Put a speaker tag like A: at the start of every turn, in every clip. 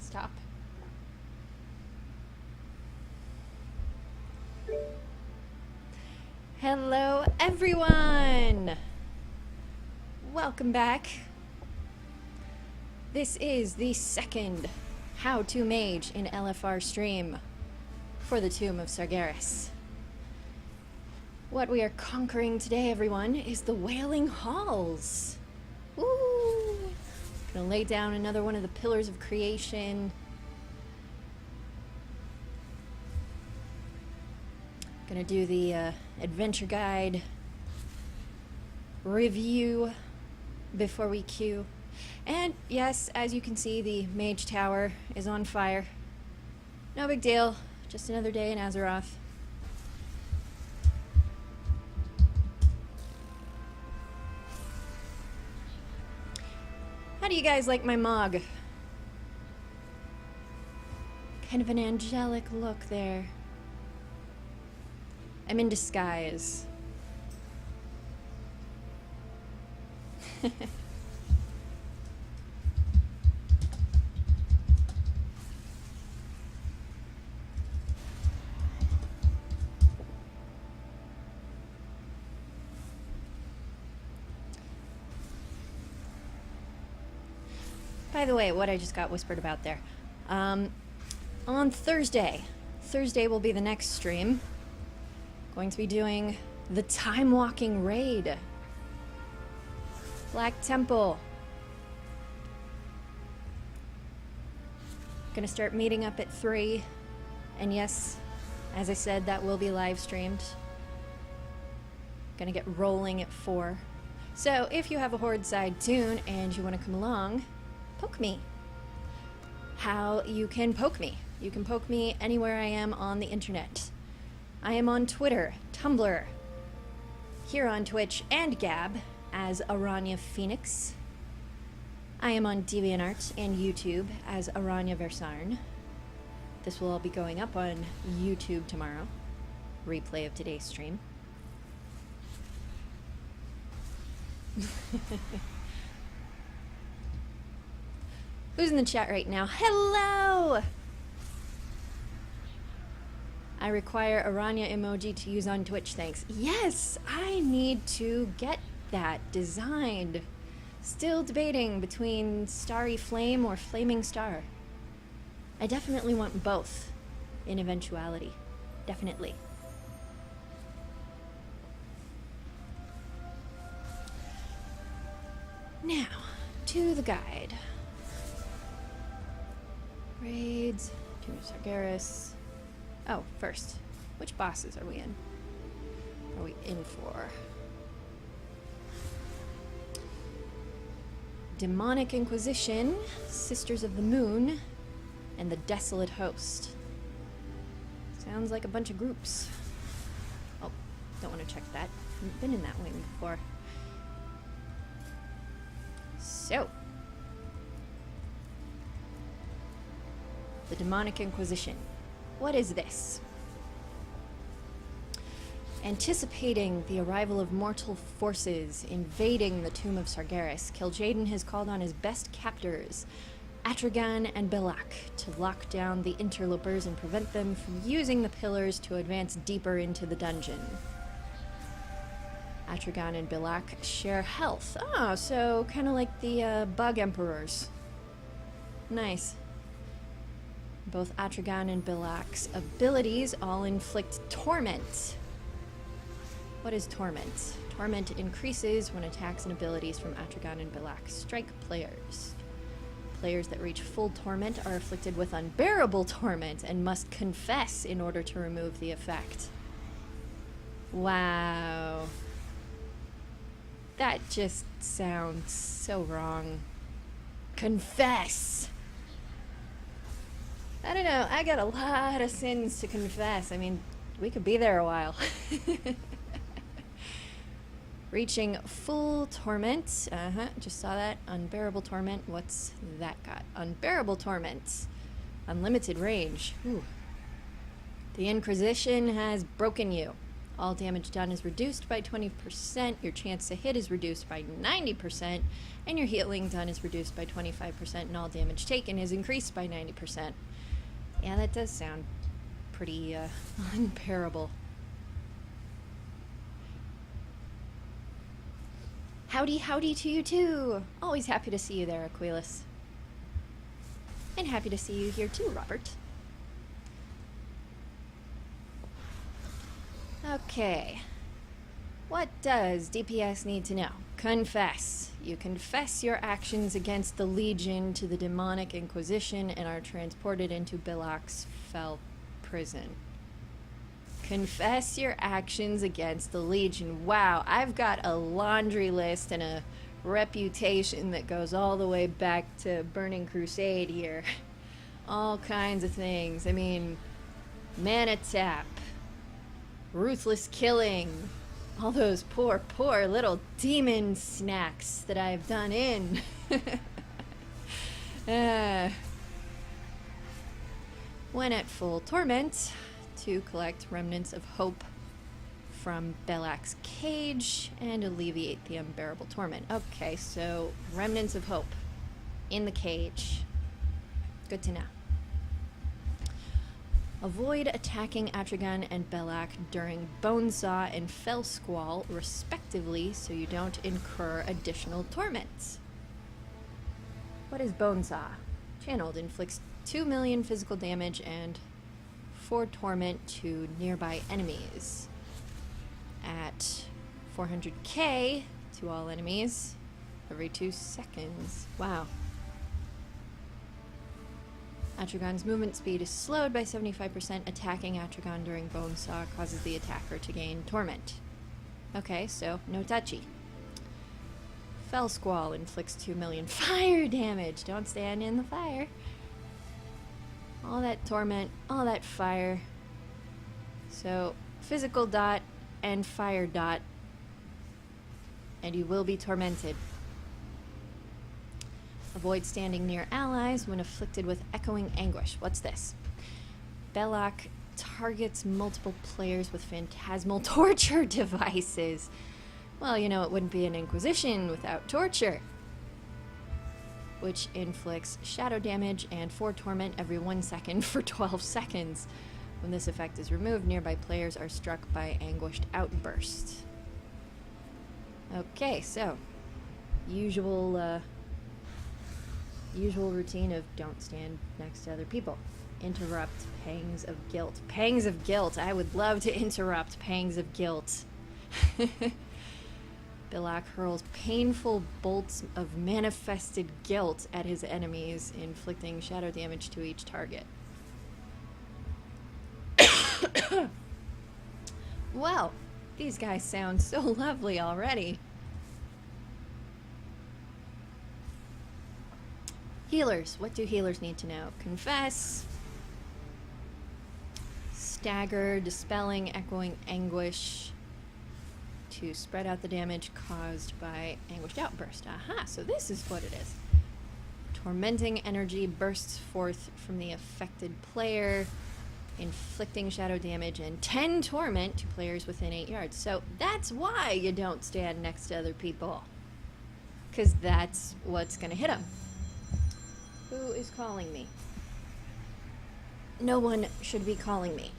A: Stop. Hello, everyone! Welcome back. This is the second How to Mage in LFR stream for the Tomb of Sargeras. What we are conquering today, everyone, is the Wailing Halls. Woo! Gonna lay down another one of the pillars of creation. Gonna do the adventure guide review before we queue. And yes, as you can see, the Mage Tower is on fire. No big deal, just another day in Azeroth. How do you guys like my mog? Kind of an angelic look there. I'm in disguise. By the way, what I just got whispered about there. On Thursday will be the next stream. Going to be doing the Time Walking Raid. Black Temple. Gonna start meeting up at 3. And yes, as I said, that will be live streamed. Gonna get rolling at 4. So if you have a Horde side tune and you want to come along, poke me. How you can poke me. You can poke me anywhere I am on the internet. I am on Twitter, Tumblr, here on Twitch and Gab as Aranya Phoenix. I am on DeviantArt and YouTube as Aranya Versarn. This will all be going up on YouTube tomorrow. Replay of today's stream. Who's in the chat right now? Hello! I require Aranya emoji to use on Twitch, thanks. Yes, I need to get that designed. Still debating between Starry Flame or Flaming Star. I definitely want both in eventuality. Definitely. Now, to the guide. Raids, Tomb of Sargeras. Oh, first, which bosses are we in? Are we in for? Demonic Inquisition, Sisters of the Moon, and the Desolate Host. Sounds like a bunch of groups. Oh, don't want to check that. I've been in that wing before. So, the Demonic Inquisition. What is this? Anticipating the arrival of mortal forces invading the Tomb of Sargeras, Kil'jaeden has called on his best captors, Atragan and Belak, to lock down the interlopers and prevent them from using the pillars to advance deeper into the dungeon. Atragan and Belak share health. Oh, so kind of like the Bug Emperors. Nice. Both Atragan and Belak's abilities all inflict torment. What is torment? Torment increases when attacks and abilities from Atragan and Belak strike players. Players that reach full torment are afflicted with unbearable torment and must confess in order to remove the effect. Wow. That just sounds so wrong. Confess! I don't know, I got a lot of sins to confess. I mean, we could be there a while. Reaching full torment. Just saw that. Unbearable torment. What's that got? Unbearable torment. Unlimited range. Ooh. The Inquisition has broken you. All damage done is reduced by 20%, your chance to hit is reduced by 90%, and your healing done is reduced by 25%, and all damage taken is increased by 90%. Yeah, that does sound pretty unbearable. Howdy, howdy to you too! Always happy to see you there, Aquilas. And happy to see you here too, Robert. Okay. What does DPS need to know? Confess. You confess your actions against the Legion to the Demonic Inquisition and are transported into Bilak's Fell prison. Confess your actions against the Legion. Wow, I've got a laundry list and a reputation that goes all the way back to Burning Crusade here. All kinds of things. I mean, mana tap, ruthless killing, all those poor little demon snacks that I've done in. When at full torment, to collect remnants of hope from Belak's cage and alleviate the unbearable torment. Okay, so remnants of hope in the cage. Good to know. Avoid attacking Atragon and Belak during Bonesaw and Fell Squall, respectively, so you don't incur additional torments. What is Bonesaw? Channeled, inflicts 2 million physical damage and 4 torment to nearby enemies. At 400k to all enemies every 2 seconds. Wow. Atragon's movement speed is slowed by 75%. Attacking Atragon during Bonesaw causes the attacker to gain torment. Okay, so no touchy. Fell Squall inflicts 2 million fire damage. Don't stand in the fire. All that torment, all that fire. So, physical dot and fire dot, and you will be tormented. Avoid standing near allies when afflicted with echoing anguish. What's this? Belak targets multiple players with phantasmal torture devices. Well, you know, it wouldn't be an Inquisition without torture. Which inflicts shadow damage and 4 torment every 1 second for 12 seconds. When this effect is removed, nearby players are struck by anguished outburst. Okay, so usual routine of don't stand next to other people. Interrupt pangs of guilt. Pangs of guilt. I would love to interrupt pangs of guilt. Belak hurls painful bolts of manifested guilt at his enemies, inflicting shadow damage to each target. Well, these guys sound so lovely already. Healers. What do healers need to know? Confess. Stagger, dispelling, echoing anguish. To spread out the damage caused by anguished outburst. Aha, so this is what it is. Tormenting energy bursts forth from the affected player, inflicting shadow damage and 10 torment to players within 8 yards. So that's why you don't stand next to other people. Because that's what's going to hit them. Who is calling me? No one should be calling me.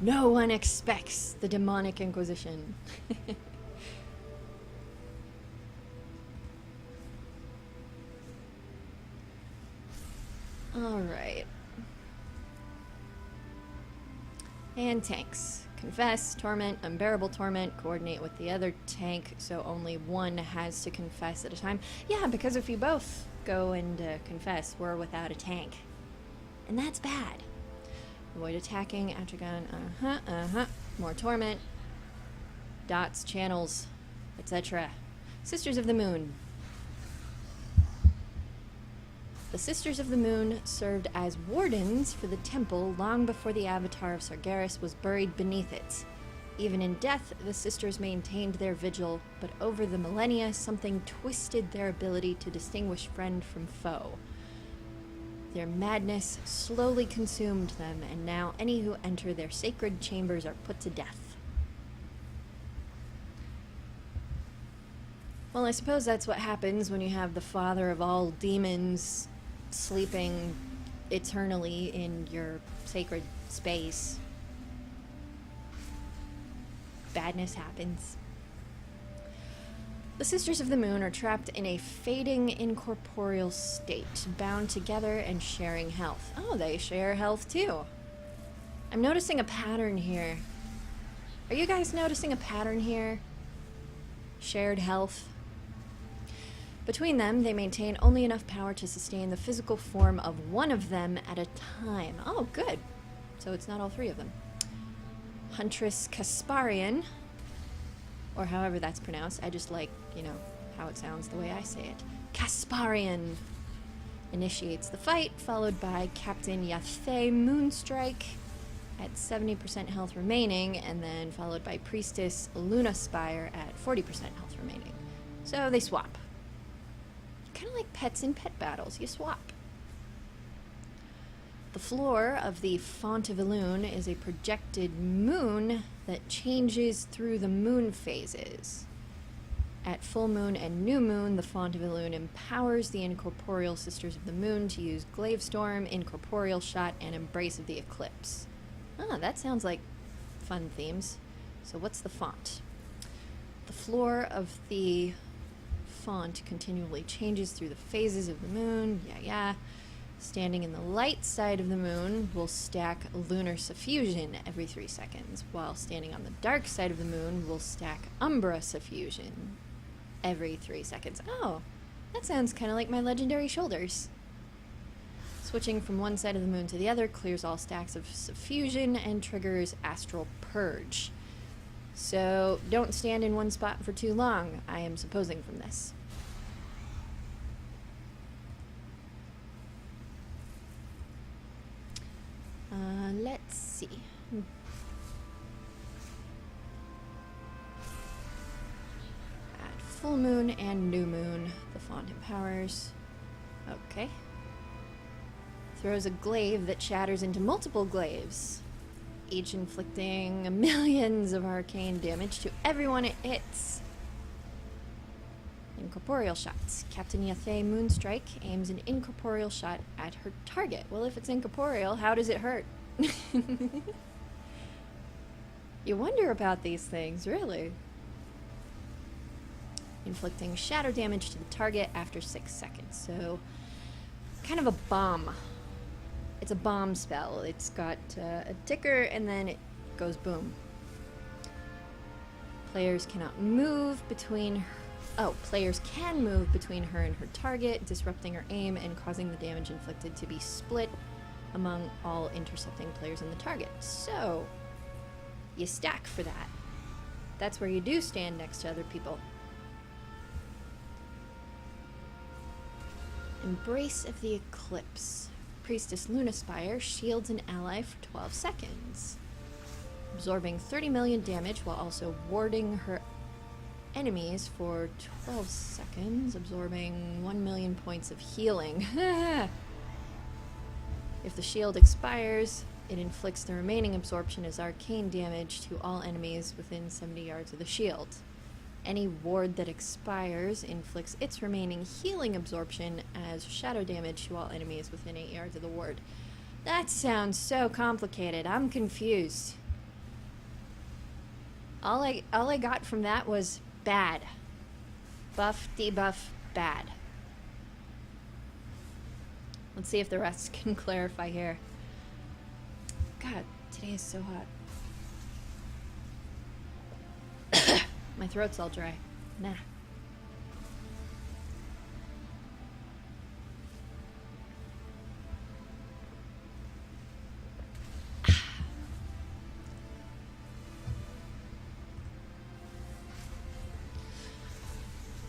A: No one expects the Demonic Inquisition. Alright. And tanks. Confess, torment, unbearable torment, coordinate with the other tank, so only one has to confess at a time. Yeah, because if you both go and confess, we're without a tank. And that's bad. Avoid attacking, Atragon, more torment, dots, channels, etc. Sisters of the Moon. The Sisters of the Moon served as wardens for the temple long before the avatar of Sargeras was buried beneath it. Even in death, the sisters maintained their vigil, but over the millennia, something twisted their ability to distinguish friend from foe. Their madness slowly consumed them, and now any who enter their sacred chambers are put to death. Well, I suppose that's what happens when you have the father of all demons sleeping eternally in your sacred space. Badness happens. The Sisters of the Moon are trapped in a fading incorporeal state, bound together and sharing health. Oh, they share health too. I'm noticing a pattern here. Are you guys noticing a pattern here? Shared health. Between them, they maintain only enough power to sustain the physical form of one of them at a time. Oh, good. So it's not all three of them. Huntress Kasparian, or however that's pronounced. I just like, how it sounds the way I say it. Kasparian initiates the fight, followed by Captain Yathe Moonstrike at 70% health remaining, and then followed by Priestess Luna Spire at 40% health remaining. So they swap. Kind of like pets in pet battles, you swap. The floor of the Font of Elune is a projected moon that changes through the moon phases. At full moon and new moon, the Font of Elune empowers the incorporeal Sisters of the Moon to use Glaive Storm, Incorporeal Shot, and Embrace of the Eclipse. Ah, that sounds like fun themes. So what's the font? The floor of the font continually changes through the phases of the moon. Standing in the light side of the moon will stack Lunar Suffusion every 3 seconds, while standing on the dark side of the moon will stack Umbra Suffusion every 3 seconds. Oh, that sounds kind of like my legendary shoulders. Switching from one side of the moon to the other clears all stacks of Suffusion and triggers Astral Purge. So don't stand in one spot for too long, I am supposing from this. Let's see. At full moon and new moon, the font empowers. Okay. Throws a glaive that shatters into multiple glaives, each inflicting millions of arcane damage to everyone it hits. Incorporeal shots. Captain Yathe Moonstrike aims an incorporeal shot at her target. Well, if it's incorporeal, how does it hurt? You wonder about these things, really. Inflicting shatter damage to the target after 6 seconds. So, kind of a bomb. It's a bomb spell. It's got a ticker and then it goes boom. Players cannot move between players can move between her and her target, disrupting her aim and causing the damage inflicted to be split among all intercepting players on the target. So, you stack for that. That's where you do stand next to other people. Embrace of the Eclipse. Priestess Lunaspire shields an ally for 12 seconds, absorbing 30 million damage while also warding her enemies for 12 seconds, absorbing 1 million points of healing. If the shield expires, it inflicts the remaining absorption as arcane damage to all enemies within 70 yards of the shield. Any ward that expires inflicts its remaining healing absorption as shadow damage to all enemies within 8 yards of the ward. That sounds so complicated. I'm confused. All I got from that was bad. Buff, debuff, bad. Let's see if the rest can clarify here. God, today is so hot. My throat's all dry. Nah.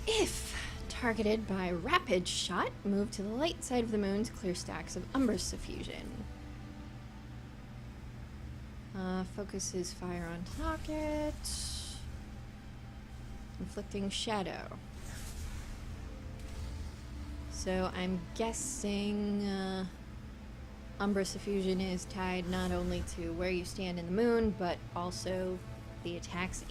A: If targeted by rapid shot, move to the light side of the moon to clear stacks of Umbra Suffusion. Focuses fire on target. Inflicting shadow. So I'm guessing Umbrous Effusion is tied not only to where you stand in the moon, but also the attacks